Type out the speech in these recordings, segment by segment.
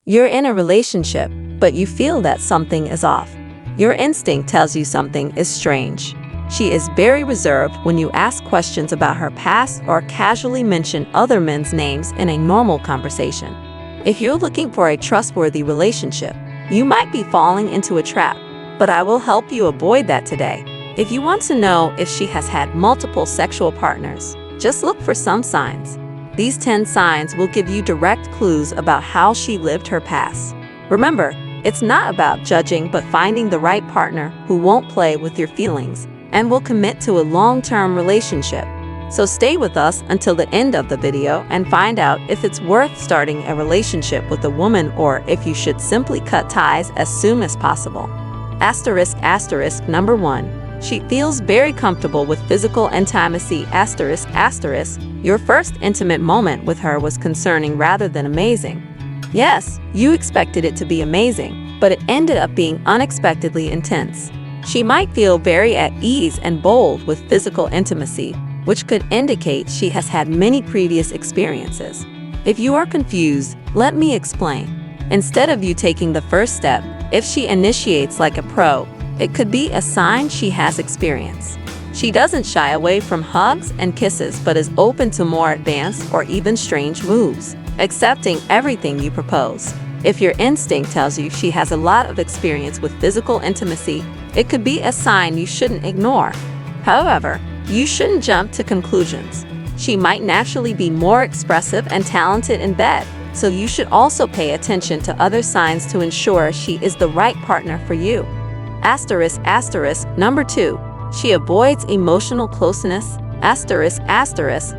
You're in a relationship, but you feel that something is off. Your instinct tells you something is strange. She is very reserved when you ask questions about her past or casually mention other men's names in a normal conversation. If you're looking for a trustworthy relationship, you might be falling into a trap, but I will help you avoid that today. If you want to know if she has had multiple sexual partners, just look for some signs. These 10 signs will give you direct clues about how she lived her past. Remember, it's not about judging but finding the right partner who won't play with your feelings and will commit to a long-term relationship. So stay with us until the end of the video and find out if it's worth starting a relationship with a woman or if you should simply cut ties as soon as possible. Number 1. She feels very comfortable with physical intimacy. Your first intimate moment with her was concerning rather than amazing. Yes, you expected it to be amazing, but it ended up being unexpectedly intense. She might feel very at ease and bold with physical intimacy, which could indicate she has had many previous experiences. If you are confused, let me explain. Instead of you taking the first step, if she initiates like a pro, it could be a sign she has experience. She doesn't shy away from hugs and kisses but is open to more advanced or even strange moves, accepting everything you propose. If your instinct tells you she has a lot of experience with physical intimacy, it could be a sign you shouldn't ignore. However, you shouldn't jump to conclusions. She might naturally be more expressive and talented in bed, so you should also pay attention to other signs to ensure she is the right partner for you. Number 2. She avoids emotional closeness.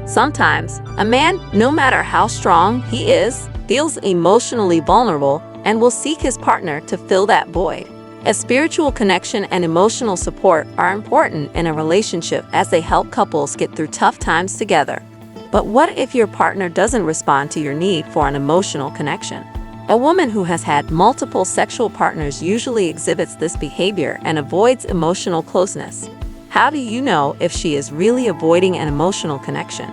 Sometimes, a man, no matter how strong he is, feels emotionally vulnerable and will seek his partner to fill that void. A spiritual connection and emotional support are important in a relationship as they help couples get through tough times together. But what if your partner doesn't respond to your need for an emotional connection? A woman who has had multiple sexual partners usually exhibits this behavior and avoids emotional closeness. How do you know if she is really avoiding an emotional connection?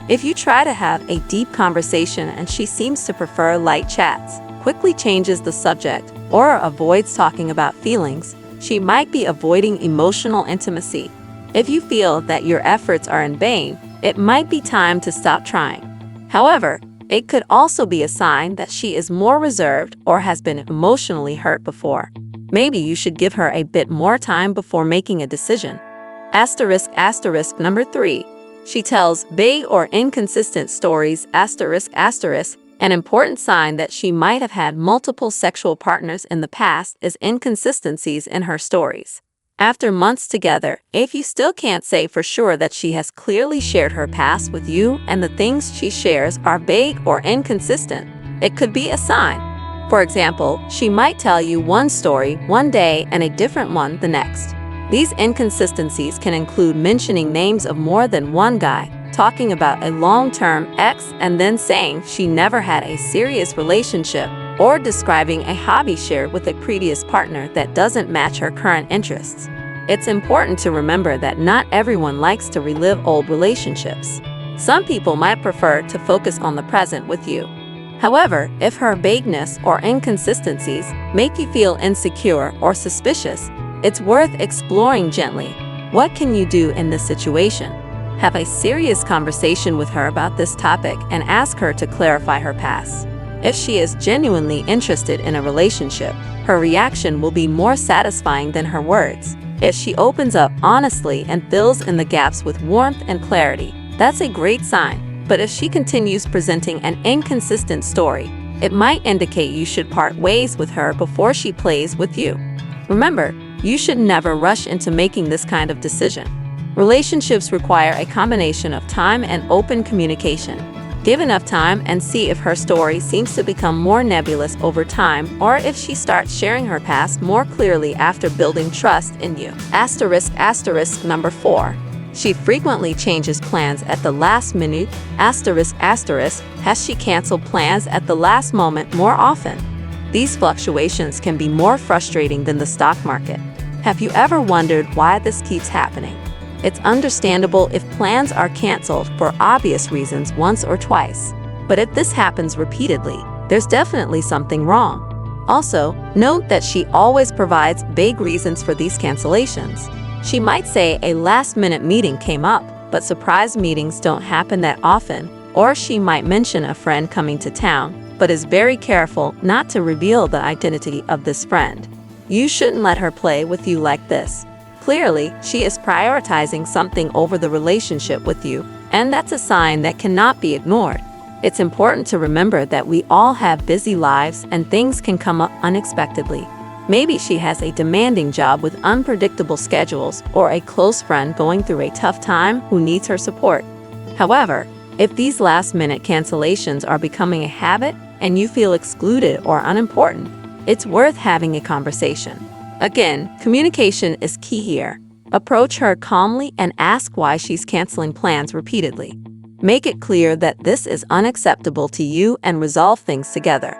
If you try to have a deep conversation and she seems to prefer light chats, quickly changes the subject, or avoids talking about feelings, she might be avoiding emotional intimacy. If you feel that your efforts are in vain, it might be time to stop trying. However, it could also be a sign that she is more reserved or has been emotionally hurt before. Maybe you should give her a bit more time before making a decision. Number 3. She tells vague or inconsistent stories. An important sign that she might have had multiple sexual partners in the past is inconsistencies in her stories. After months together, if you still can't say for sure that she has clearly shared her past with you and the things she shares are vague or inconsistent, it could be a sign. For example, she might tell you one story one day and a different one the next. These inconsistencies can include mentioning names of more than one guy, talking about a long-term ex and then saying she never had a serious relationship, or describing a hobby shared with a previous partner that doesn't match her current interests. It's important to remember that not everyone likes to relive old relationships. Some people might prefer to focus on the present with you. However, if her vagueness or inconsistencies make you feel insecure or suspicious, it's worth exploring gently. What can you do in this situation? Have a serious conversation with her about this topic and ask her to clarify her past. If she is genuinely interested in a relationship, her reaction will be more satisfying than her words. If she opens up honestly and fills in the gaps with warmth and clarity, that's a great sign. But if she continues presenting an inconsistent story, it might indicate you should part ways with her before she plays with you. Remember, you should never rush into making this kind of decision. Relationships require a combination of time and open communication. Give enough time and see if her story seems to become more nebulous over time or if she starts sharing her past more clearly after building trust in you. Number 4. She frequently changes plans at the last minute. Has she canceled plans at the last moment more often? These fluctuations can be more frustrating than the stock market. Have you ever wondered why this keeps happening? It's understandable if plans are canceled for obvious reasons once or twice. But if this happens repeatedly, there's definitely something wrong. Also, note that she always provides vague reasons for these cancellations. She might say a last-minute meeting came up, but surprise meetings don't happen that often, or she might mention a friend coming to town, but is very careful not to reveal the identity of this friend. You shouldn't let her play with you like this. Clearly, she is prioritizing something over the relationship with you, and that's a sign that cannot be ignored. It's important to remember that we all have busy lives and things can come up unexpectedly. Maybe she has a demanding job with unpredictable schedules or a close friend going through a tough time who needs her support. However, if these last-minute cancellations are becoming a habit and you feel excluded or unimportant, it's worth having a conversation. Again, communication is key here. Approach her calmly and ask why she's canceling plans repeatedly. Make it clear that this is unacceptable to you and resolve things together.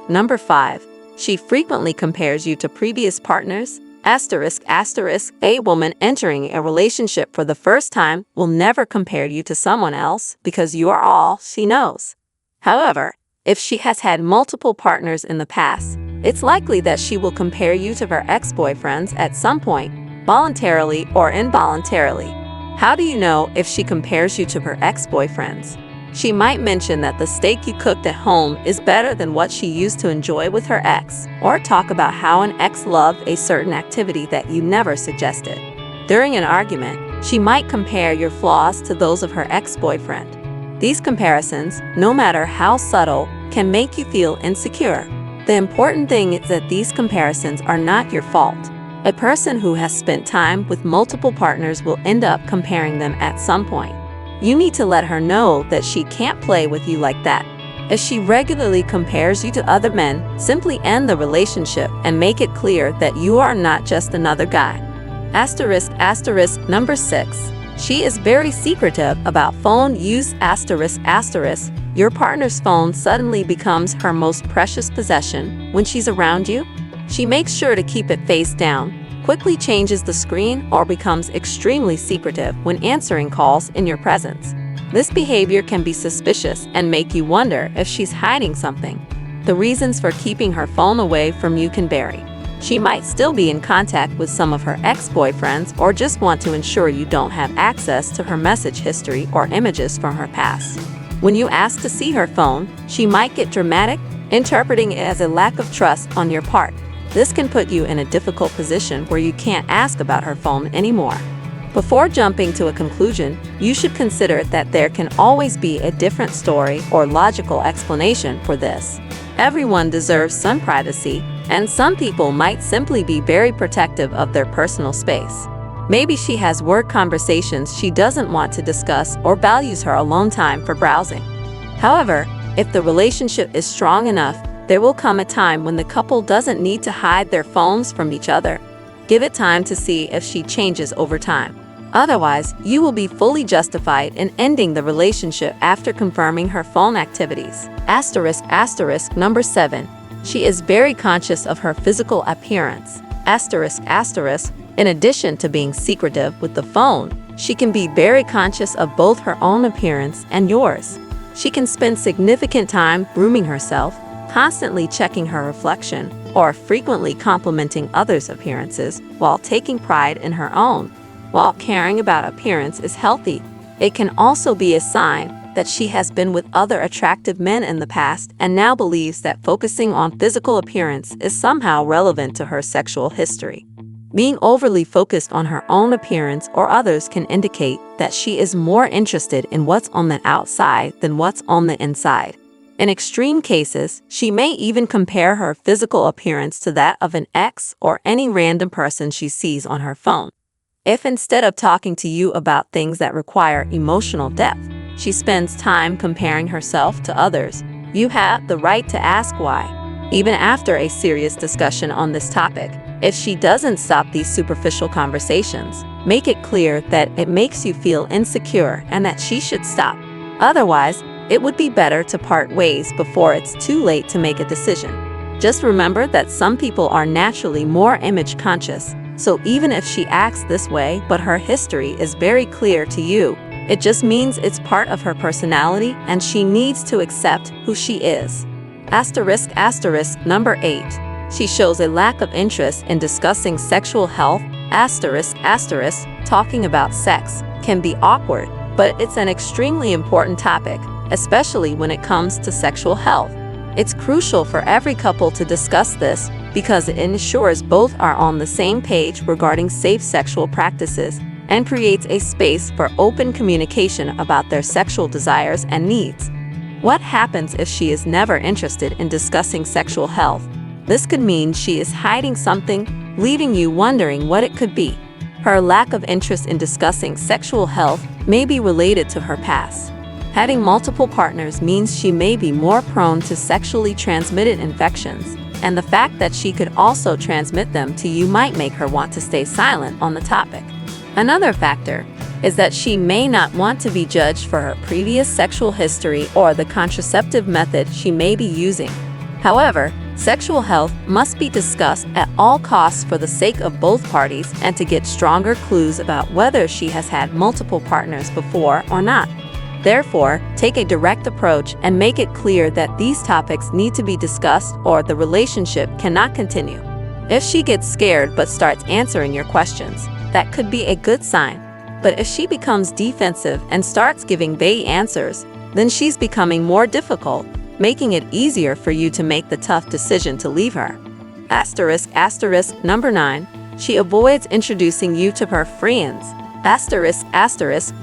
Number 5. She frequently compares you to previous partners. A woman entering a relationship for the first time will never compare you to someone else because you are all she knows. However, if she has had multiple partners in the past, it's likely that she will compare you to her ex-boyfriends at some point, voluntarily or involuntarily. How do you know if she compares you to her ex-boyfriends? She might mention that the steak you cooked at home is better than what she used to enjoy with her ex, or talk about how an ex loved a certain activity that you never suggested. During an argument, she might compare your flaws to those of her ex-boyfriend. These comparisons, no matter how subtle, can make you feel insecure. The important thing is that these comparisons are not your fault. A person who has spent time with multiple partners will end up comparing them at some point. You need to let her know that she can't play with you like that. If she regularly compares you to other men, simply end the relationship and make it clear that you are not just another guy. Number 6. She is very secretive about phone use. Your partner's phone suddenly becomes her most precious possession when she's around you. She makes sure to keep it face down, quickly changes the screen, or becomes extremely secretive when answering calls in your presence. This behavior can be suspicious and make you wonder if she's hiding something. The reasons for keeping her phone away from you can vary. She might still be in contact with some of her ex-boyfriends or just want to ensure you don't have access to her message history or images from her past. When you ask to see her phone, she might get dramatic, interpreting it as a lack of trust on your part. This can put you in a difficult position where you can't ask about her phone anymore. Before jumping to a conclusion, you should consider that there can always be a different story or logical explanation for this. Everyone deserves some privacy, and some people might simply be very protective of their personal space. Maybe she has work conversations she doesn't want to discuss or values her alone time for browsing. However, if the relationship is strong enough, there will come a time when the couple doesn't need to hide their phones from each other. Give it time to see if she changes over time. Otherwise, you will be fully justified in ending the relationship after confirming her phone activities. Number 7. She is very conscious of her physical appearance. In addition to being secretive with the phone, she can be very conscious of both her own appearance and yours. She can spend significant time grooming herself, constantly checking her reflection, or frequently complimenting others' appearances while taking pride in her own. While caring about appearance is healthy, it can also be a sign that she has been with other attractive men in the past and now believes that focusing on physical appearance is somehow relevant to her sexual history. Being overly focused on her own appearance or others can indicate that she is more interested in what's on the outside than what's on the inside. In extreme cases, she may even compare her physical appearance to that of an ex or any random person she sees on her phone. If instead of talking to you about things that require emotional depth, she spends time comparing herself to others, you have the right to ask why. Even after a serious discussion on this topic, if she doesn't stop these superficial conversations, make it clear that it makes you feel insecure and that she should stop. Otherwise, it would be better to part ways before it's too late to make a decision. Just remember that some people are naturally more image conscious, so even if she acts this way but her history is very clear to you, It just means it's part of her personality and she needs to accept who she is. Number 8. She shows a lack of interest in discussing sexual health. Talking about sex can be awkward, but it's an extremely important topic, especially when it comes to sexual health. It's crucial for every couple to discuss this because it ensures both are on the same page regarding safe sexual practices and creates a space for open communication about their sexual desires and needs. What happens if she is never interested in discussing sexual health? This could mean she is hiding something, leaving you wondering what it could be. Her lack of interest in discussing sexual health may be related to her past. Having multiple partners means she may be more prone to sexually transmitted infections, and the fact that she could also transmit them to you might make her want to stay silent on the topic. Another factor is that she may not want to be judged for her previous sexual history or the contraceptive method she may be using. However, sexual health must be discussed at all costs for the sake of both parties and to get stronger clues about whether she has had multiple partners before or not. Therefore, take a direct approach and make it clear that these topics need to be discussed or the relationship cannot continue. If she gets scared but starts answering your questions, that could be a good sign. But if she becomes defensive and starts giving vague answers, then she's becoming more difficult, making it easier for you to make the tough decision to leave her. Number 9. She avoids introducing you to her friends.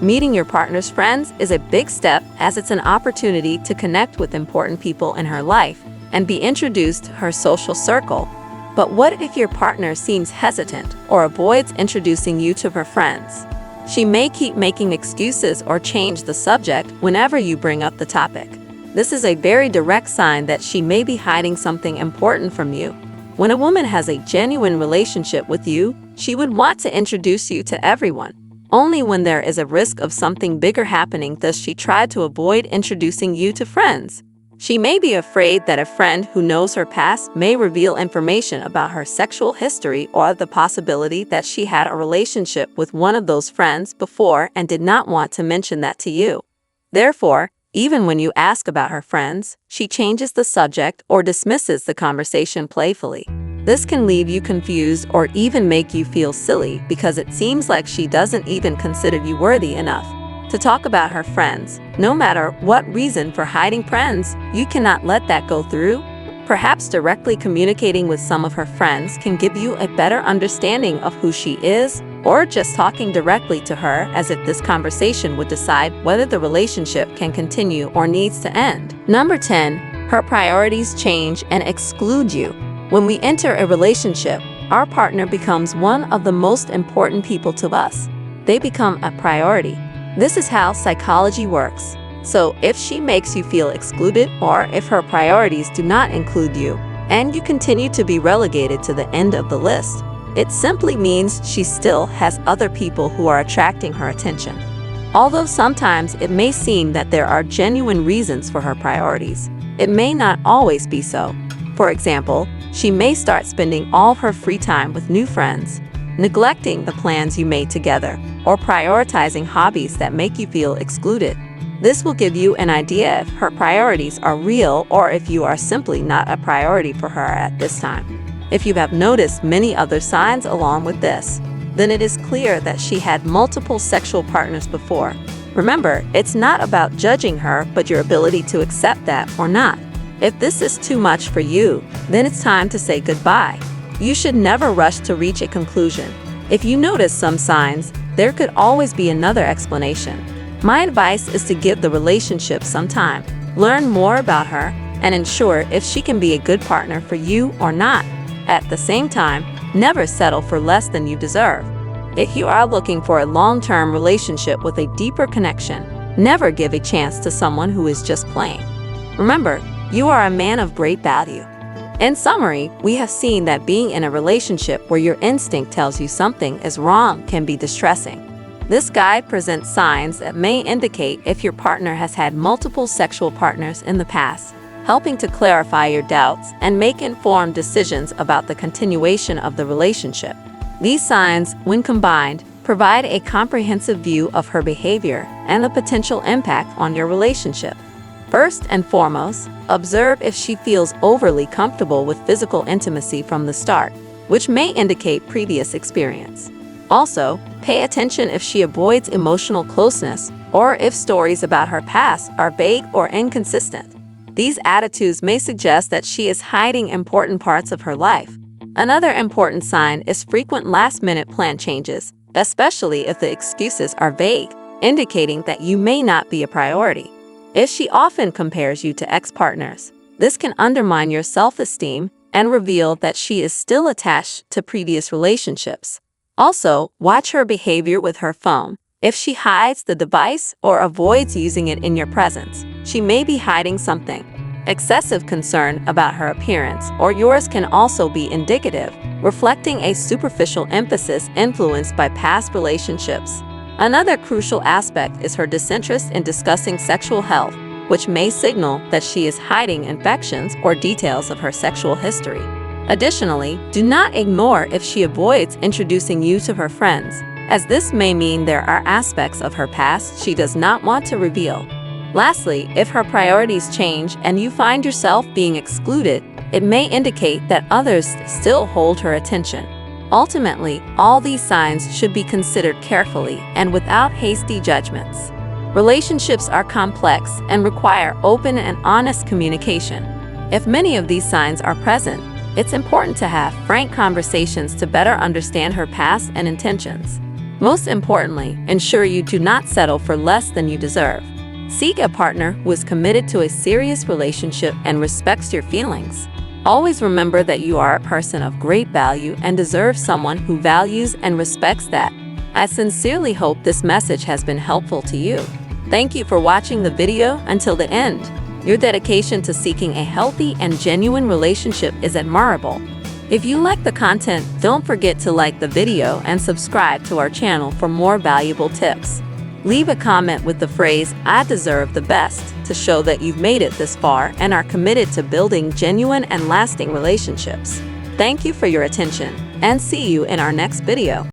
Meeting your partner's friends is a big step as it's an opportunity to connect with important people in her life and be introduced to her social circle. But what if your partner seems hesitant or avoids introducing you to her friends? She may keep making excuses or change the subject whenever you bring up the topic. This is a very direct sign that she may be hiding something important from you. When a woman has a genuine relationship with you, she would want to introduce you to everyone. Only when there is a risk of something bigger happening does she try to avoid introducing you to friends. She may be afraid that a friend who knows her past may reveal information about her sexual history or the possibility that she had a relationship with one of those friends before and did not want to mention that to you. Therefore, even when you ask about her friends, she changes the subject or dismisses the conversation playfully. This can leave you confused or even make you feel silly because it seems like she doesn't even consider you worthy enough to talk about her friends. No matter what reason for hiding friends, you cannot let that go through. Perhaps directly communicating with some of her friends can give you a better understanding of who she is, or just talking directly to her as if this conversation would decide whether the relationship can continue or needs to end. Number 10. Her priorities change and exclude you. When we enter a relationship, our partner becomes one of the most important people to us. They become a priority. This is how psychology works. So if she makes you feel excluded or if her priorities do not include you, and you continue to be relegated to the end of the list, it simply means she still has other people who are attracting her attention. Although sometimes it may seem that there are genuine reasons for her priorities, it may not always be so. For example, she may start spending all her free time with new friends, neglecting the plans you made together, or prioritizing hobbies that make you feel excluded. This will give you an idea if her priorities are real or if you are simply not a priority for her at this time. If you have noticed many other signs along with this, then it is clear that she had multiple sexual partners before. Remember, it's not about judging her, but your ability to accept that or not. If this is too much for you, then it's time to say goodbye. You should never rush to reach a conclusion. If you notice some signs, there could always be another explanation. My advice is to give the relationship some time, learn more about her, and ensure if she can be a good partner for you or not. At the same time, never settle for less than you deserve. If you are looking for a long-term relationship with a deeper connection, never give a chance to someone who is just playing. Remember, you are a man of great value. In summary, we have seen that being in a relationship where your instinct tells you something is wrong can be distressing. This guide presents signs that may indicate if your partner has had multiple sexual partners in the past, helping to clarify your doubts and make informed decisions about the continuation of the relationship. These signs, when combined, Provide a comprehensive view of her behavior and the potential impact on your relationship. First and foremost, observe if she feels overly comfortable with physical intimacy from the start, which may indicate previous experience. Also, pay attention if she avoids emotional closeness or if stories about her past are vague or inconsistent. These attitudes may suggest that she is hiding important parts of her life. Another important sign is frequent last-minute plan changes, especially if the excuses are vague, indicating that you may not be a priority. If she often compares you to ex-partners, this can undermine your self-esteem and reveal that she is still attached to previous relationships. Also, watch her behavior with her phone. If she hides the device or avoids using it in your presence, she may be hiding something. Excessive concern about her appearance or yours can also be indicative, reflecting a superficial emphasis influenced by past relationships. Another crucial aspect is her disinterest in discussing sexual health, which may signal that she is hiding infections or details of her sexual history. Additionally, do not ignore if she avoids introducing you to her friends, as this may mean there are aspects of her past she does not want to reveal. Lastly, if her priorities change and you find yourself being excluded, it may indicate that others still hold her attention. Ultimately, all these signs should be considered carefully and without hasty judgments. Relationships are complex and require open and honest communication. If many of these signs are present, it's important to have frank conversations to better understand her past and intentions. Most importantly, ensure you do not settle for less than you deserve. Seek a partner who is committed to a serious relationship and respects your feelings. Always remember that you are a person of great value and deserve someone who values and respects that. I sincerely hope this message has been helpful to you. Thank you for watching the video until the end. Your dedication to seeking a healthy and genuine relationship is admirable. If you like the content, don't forget to like the video and subscribe to our channel for more valuable tips. Leave a comment with the phrase, "I deserve the best," to show that you've made it this far and are committed to building genuine and lasting relationships. Thank you for your attention, and see you in our next video.